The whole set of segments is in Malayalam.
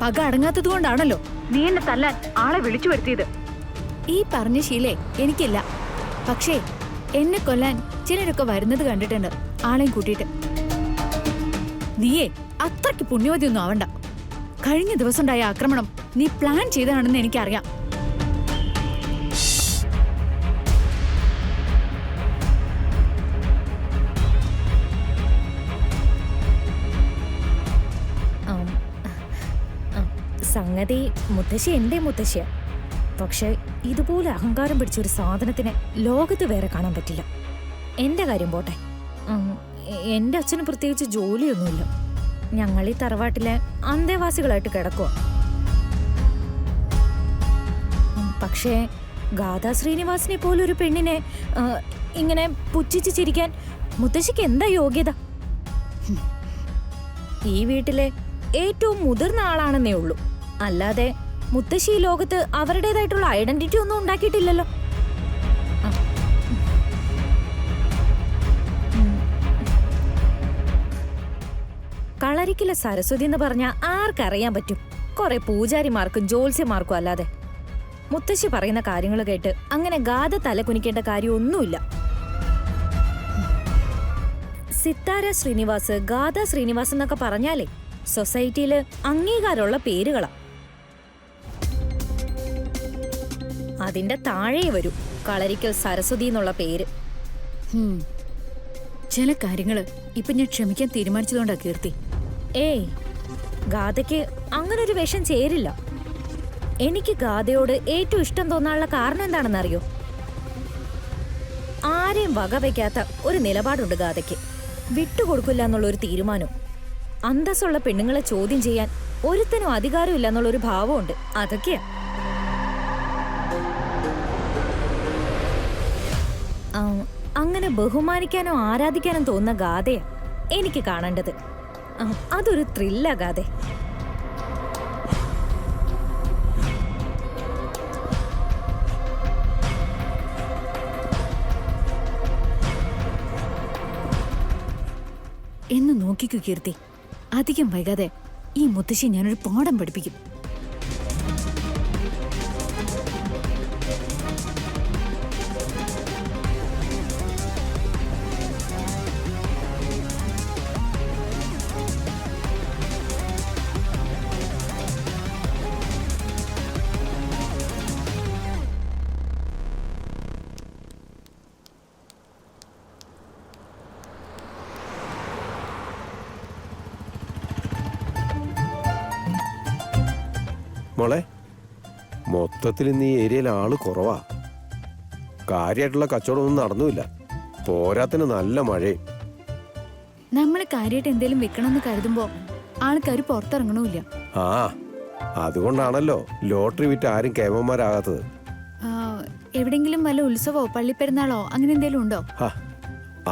പക അടങ്ങാത്തത് കൊണ്ടാണല്ലോ നീ എന്നെ തല്ലാൻ ആളെ വിളിച്ചു വരുത്തിയത്. ഈ പറഞ്ഞ ശീലേ എനിക്കില്ല. പക്ഷേ എന്നെ കൊല്ലാൻ ചിലരൊക്കെ വരുന്നത് കണ്ടിട്ടുണ്ട്, ആളെയും കൂട്ടിയിട്ട്. നീയേ അത്രയ്ക്ക് പുണ്യവതിയൊന്നും ആവണ്ട. കഴിഞ്ഞ ദിവസം ഉണ്ടായ ആക്രമണം നീ പ്ലാൻ ചെയ്തതാണെന്ന് എനിക്കറിയാം. സംഗതി മുത്തശ്ശി എന്റെ മുത്തശ്ശിയാ. പക്ഷെ ഇതുപോലെ അഹങ്കാരം പിടിച്ചൊരു സാധനത്തിനെ ലോകത്ത് വേറെ കാണാൻ പറ്റില്ല. എന്റെ കാര്യം പോട്ടെ, എന്റെ അച്ഛന് പ്രത്യേകിച്ച് ജോലിയൊന്നുമില്ല. ഞങ്ങൾ ഈ തറവാട്ടിലെ അന്തേവാസികളായിട്ട് കിടക്കുക. പക്ഷേ ഗാഥാ ശ്രീനിവാസിനെ പോലൊരു പെണ്ണിനെ ഇങ്ങനെ പുച്ഛിച്ച് ചിരിക്കാൻ മുത്തശ്ശിക്ക് എന്താ യോഗ്യത? ഈ വീട്ടിലെ ഏറ്റവും മുതിർന്ന ആളാണെന്നേ ഉള്ളൂ. അല്ലാതെ മുത്തശ്ശി ഈ ലോകത്ത് അവരുടേതായിട്ടുള്ള ഐഡന്റിറ്റി ഒന്നും ഉണ്ടാക്കിയിട്ടില്ലല്ലോ. കളരിക്കിലെ സരസ്വതി എന്ന് പറഞ്ഞാൽ ആർക്കറിയാൻ പറ്റും? കുറെ പൂജാരിമാർക്കും ജ്യോത്സ്യമാർക്കും അല്ലാതെ. മുത്തശ്ശി പറയുന്ന കാര്യങ്ങൾ കേട്ട് അങ്ങനെ ഗാഥ തലകുനിക്കേണ്ട കാര്യമൊന്നുമില്ല. സിത്താര ശ്രീനിവാസ്, ഗാഥ ശ്രീനിവാസ് എന്നൊക്കെ പറഞ്ഞാലേ സൊസൈറ്റിയില് അംഗീകാരമുള്ള പേരുകളാ. അതിന്റെ താഴെ വരും കളരിക്കൽ സരസ്വതി എന്നുള്ള പേര്. ചില കാര്യങ്ങള് ഇപ്പൊ ഞാൻ ക്ഷമിക്കാൻ തീരുമാനിച്ചതുകൊണ്ടാ കീർത്തി. ഏയ്, ഗാഥയ്ക്ക് അങ്ങനൊരു വേഷം ചേരില്ല. എനിക്ക് ഗാഥയോട് ഏറ്റവും ഇഷ്ടം തോന്നാനുള്ള കാരണം എന്താണെന്നറിയോ? ആരെയും വകവയ്ക്കാത്ത ഒരു നിലപാടുണ്ട് ഗാഥയ്ക്ക്. വിട്ടുകൊടുക്കില്ല എന്നുള്ളൊരു തീരുമാനം. അന്തസ്സുള്ള പെണ്ണുങ്ങളെ ചോദ്യം ചെയ്യാൻ ഒരുത്തനും അധികാരമില്ല എന്നുള്ളൊരു ഭാവമുണ്ട്. അതൊക്കെയാ. അങ്ങനെ ബഹുമാനിക്കാനോ ആരാധിക്കാനോ തോന്നുന്ന ഗാഥയാ എനിക്ക് കാണേണ്ടത്. അതൊരു ത്രില്ല ഗാഥ. എന്ന് നോക്കിക്കൂ കീർത്തി, അധികം വൈകാതെ ഈ മുത്തശ്ശി ഞാനൊരു പാഠം പഠിപ്പിക്കും. മോളെ, മൊത്തത്തിൽ ഇന്ന് ഈ ഏരിയയിൽ ആള് കുറവാ. കാര്യമായിട്ടുള്ള കച്ചവടമൊന്നും നടന്നുമില്ല. പോരാത്തിന് നല്ല മഴയും. നമ്മള് കാര്യമായിട്ട് എന്തെങ്കിലും വെക്കണമെന്ന് കരുതുമ്പോ ആൾക്കാർ പുറത്തിറങ്ങണമില്ല. ആ, അതുകൊണ്ടാണല്ലോ ലോട്ടറി വിറ്റ് ആരും കേമന്മാരാകാത്തത്. എവിടെങ്കിലും വല്ല ഉത്സവോ പള്ളിപ്പെരുന്നാളോ അങ്ങനെ എന്തെങ്കിലും ഉണ്ടോ?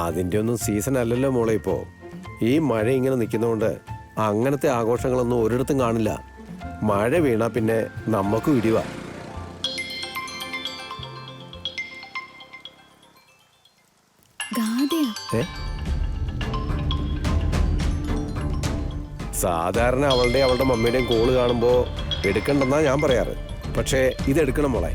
അതിന്റെ ഒന്നും സീസൺ അല്ലല്ലോ മോളെ. ഇപ്പോ ഈ മഴ ഇങ്ങനെ നിൽക്കുന്നതുകൊണ്ട് അങ്ങനത്തെ ആഘോഷങ്ങളൊന്നും ഒരിടത്തും കാണില്ല. മഴ വീണാ പിന്നെ നമുക്ക് ഇടിവാ. സാധാരണ അവളുടെ മമ്മിയുടെയും കോള് കാണുമ്പോ എടുക്കണ്ടെന്നാ ഞാൻ പറയാറ്. പക്ഷേ ഇതെടുക്കണം മോളെ.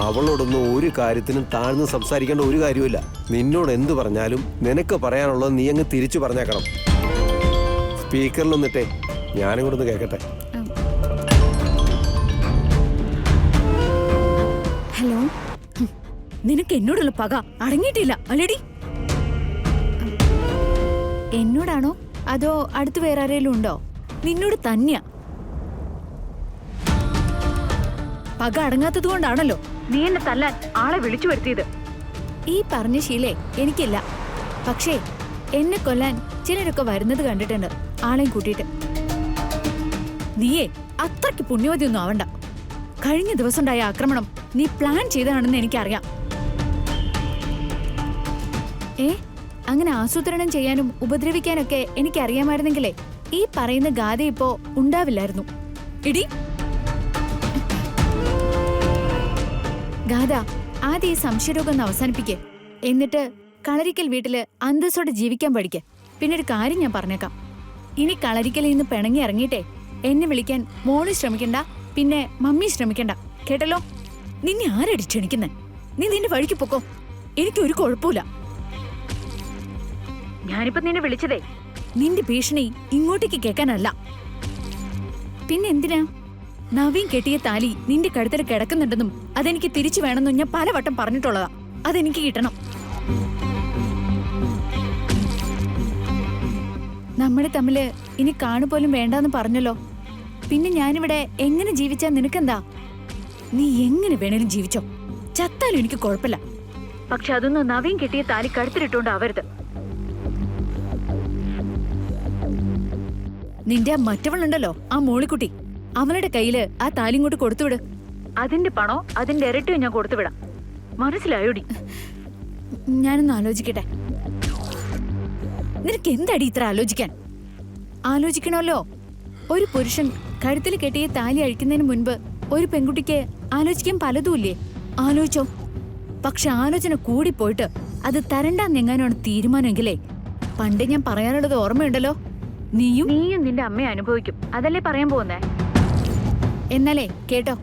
അവളോടൊന്നും ഒരു കാര്യത്തിനും താഴ്ന്ന് സംസാരിക്കേണ്ട ഒരു കാര്യമില്ല. നിന്നോട് എന്ത് പറഞ്ഞാലും നിനക്ക് പറയാനുള്ളത് നീ അങ്ങ് തിരിച്ചു പറഞ്ഞേക്കണം. സ്പീക്കറിലൊന്നിട്ടേ ഞാനും കൂടെ ഒന്ന് കേൾക്കട്ടെ. ഹലോ, നിനക്ക് എന്നോടുള്ള പക അടങ്ങിയിട്ടില്ല അല്ലേടി? എന്നോടാണോ അതോ അടുത്ത് വേറെ ആരെങ്കിലും ഉണ്ടോ? നിന്നോട് തന്നെയാ. പക അടങ്ങാത്തത് കൊണ്ടാണല്ലോ നീ എന്നെ തല്ലാൻ ആളെ വിളിച്ചു വരുത്തിയത്. ഈ പറഞ്ഞ ശീലേ എനിക്കില്ല. പക്ഷേ എന്നെ കൊല്ലാൻ ചിലരൊക്കെ വരുന്നത് കണ്ടിട്ടുണ്ട്, ആളെയും കൂട്ടിയിട്ട്. നീയേ അത്രയ്ക്ക് പുണ്യവതിയൊന്നും ആവണ്ട. കഴിഞ്ഞ ദിവസം ഉണ്ടായ ആക്രമണം നീ പ്ലാൻ ചെയ്തതാണെന്ന് എനിക്കറിയാം. അങ്ങനെ ആസൂത്രണം ചെയ്യാനും ഉപദ്രവിക്കാനൊക്കെ എനിക്കറിയാമായിരുന്നെങ്കിലേ ഈ പറയുന്ന ഗാഥ ഇപ്പോ ഉണ്ടാവില്ലായിരുന്നു. ഇടി ഗാഥ, ആദ്യം ഈ സംശയരോഗം ഒന്ന് അവസാനിപ്പിക്കേ. എന്നിട്ട് കളരിക്കൽ വീട്ടില് അന്തസ്സോടെ ജീവിക്കാൻ പഠിക്കേ. പിന്നെ ഒരു കാര്യം ഞാൻ പറഞ്ഞേക്കാം. ഇനി കളരിക്കലിൽ നിന്ന് പിണങ്ങി ഇറങ്ങിയിട്ടേ എന്നെ വിളിക്കാൻ മോള് ശ്രമിക്കണ്ട, പിന്നെ മമ്മി ശ്രമിക്കണ്ട, കേട്ടല്ലോ? നിന്നെ ആരടി ക്ഷണിക്കുന്നെ? നീ നിന്റെ വഴിക്ക് പൊക്കോ, എനിക്കൊരു കുഴപ്പമില്ല. ഞാനിപ്പോ നിന്നെ വിളിച്ചതേ നിന്റെ ഭീഷണി ഇങ്ങോട്ടേക്ക് കേൾക്കാനല്ല. പിന്നെ എന്തിനാ? നവീൻ കെട്ടിയ താലി നിന്റെ കഴുത്തിൽ കിടക്കുന്നുണ്ടെന്നും അതെനിക്ക് തിരിച്ചു വേണമെന്നും ഞാൻ പലവട്ടം പറഞ്ഞിട്ടുള്ളതാ. അതെനിക്ക് കിട്ടണം. നമ്മള് തമ്മില് ഇനി കാണുപോലും വേണ്ടാന്ന് പറഞ്ഞല്ലോ. പിന്നെ ഞാനിവിടെ എങ്ങനെ ജീവിച്ചാ നിനക്കെന്താ? നീ എങ്ങനെ വേണേലും ജീവിച്ചോ, ചത്താലും എനിക്ക് കുഴപ്പമില്ല. പക്ഷെ അതൊന്നും നവീൻ കെട്ടിയ താലി കഴുത്തിലിട്ടോണ്ട് ആവരുത്. നിന്റെ ആ മറ്റവളുണ്ടല്ലോ, ആ മോളിക്കുട്ടി, അവളുടെ കയ്യില് ആ താലി ഇങ്ങോട്ട് കൊടുത്തുവിട്. അതിന്റെ പണോ അതിന്റെ ഇരട്ടിയോ ഞാൻ കൊടുത്തുവിടാം. മനസ്സിലായോടി? ഞാനൊന്ന് ആലോചിക്കട്ടെ. നിനക്ക് എന്താടി ഇത്ര ആലോചിക്കാൻ? ആലോചിക്കണമല്ലോ. ഒരു പുരുഷൻ കഴുത്തിൽ കെട്ടിയ താലി അഴിക്കുന്നതിന് മുൻപ് ഒരു പെൺകുട്ടിക്ക് ആലോചിക്കാൻ പലതുമില്ലേ? ആലോചിച്ചോ. പക്ഷെ ആലോചന കൂടിപ്പോയിട്ട് അത് തരണ്ടാന്നെങ്ങാനാണ് തീരുമാനമെങ്കിലേ പണ്ട് ഞാൻ പറയാനുള്ളത് ഓർമ്മയുണ്ടല്ലോ. നീയും നിന്റെ അമ്മയെ അനുഭവിക്കും, അതല്ലേ പറയാൻ പോകുന്നേ? എന്നാലേ കേട്ടോ,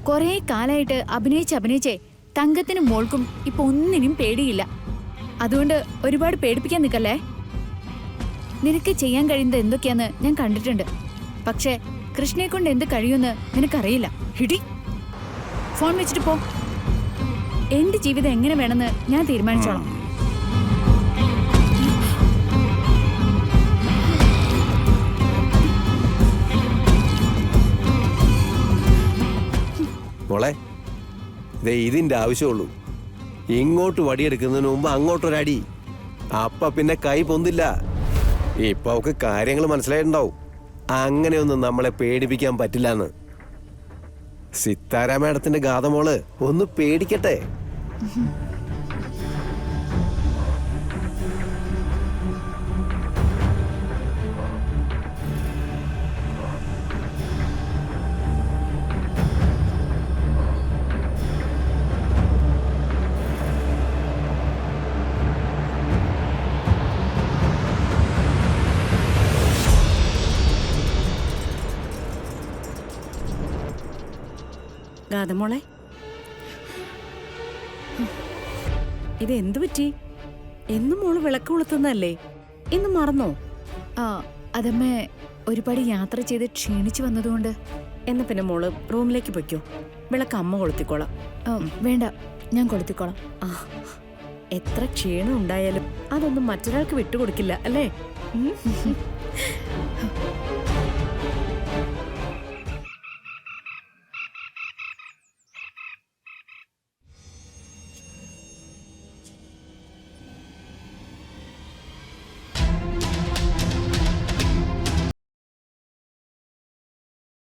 കൊറേ കാലായിട്ട് അഭിനയിച്ചേ തങ്കത്തിനും മോൾക്കും ഇപ്പൊ ഒന്നിനും പേടിയില്ല. അതുകൊണ്ട് ഒരുപാട് പേടിപ്പിക്കാൻ നിൽക്കല്ലേ. നിനക്ക് ചെയ്യാൻ കഴിയുന്നത് എന്തൊക്കെയാന്ന് ഞാൻ കണ്ടിട്ടുണ്ട്. പക്ഷേ കൃഷ്ണയെ കൊണ്ട് എന്ത് കഴിയുമെന്ന് നിനക്കറിയില്ല. ഹിടി, ഫോൺ വെച്ചിട്ട് പോ. എന്റെ ജീവിതം എങ്ങനെ വേണമെന്ന് ഞാൻ തീരുമാനിച്ചോളാം. മോളെ, ദേ ഇതിന്റെ ആവശ്യമുള്ളൂ. ഇങ്ങോട്ട് വടിയെടുക്കുന്നതിന് മുമ്പ് അങ്ങോട്ടൊരടി. അപ്പ പിന്നെ കൈ പൊന്തില്ല. ഇപ്പൊ അവക്ക് കാര്യങ്ങൾ മനസ്സിലായിട്ടുണ്ടാവും. അങ്ങനെയൊന്നും നമ്മളെ പേടിപ്പിക്കാൻ പറ്റില്ലെന്ന്. സിത്താര മാഡത്തിന്റെ ഗാഥ മോള് ഒന്ന് പേടിക്കട്ടെ. ഗാഥമോളെ, ഇത് എന്തു പറ്റി? എന്നും മോള് വിളക്ക് കൊളുത്തുന്നല്ലേ, ഇന്ന് മറന്നോ? അതമ്മേ, ഒരുപാട് യാത്ര ചെയ്ത് ക്ഷീണിച്ചു വന്നതുകൊണ്ട്. എന്നാ പിന്നെ മോള് റൂമിലേക്ക് പൊയ്ക്കോ, വിളക്ക് അമ്മ കൊളുത്തിക്കോളാം. വേണ്ട, ഞാൻ കൊളുത്തിക്കോളാം. ആ, എത്ര ക്ഷീണം ഉണ്ടായാലും അതൊന്നും മറ്റൊരാൾക്ക് വിട്ടുകൊടുക്കില്ല അല്ലേ?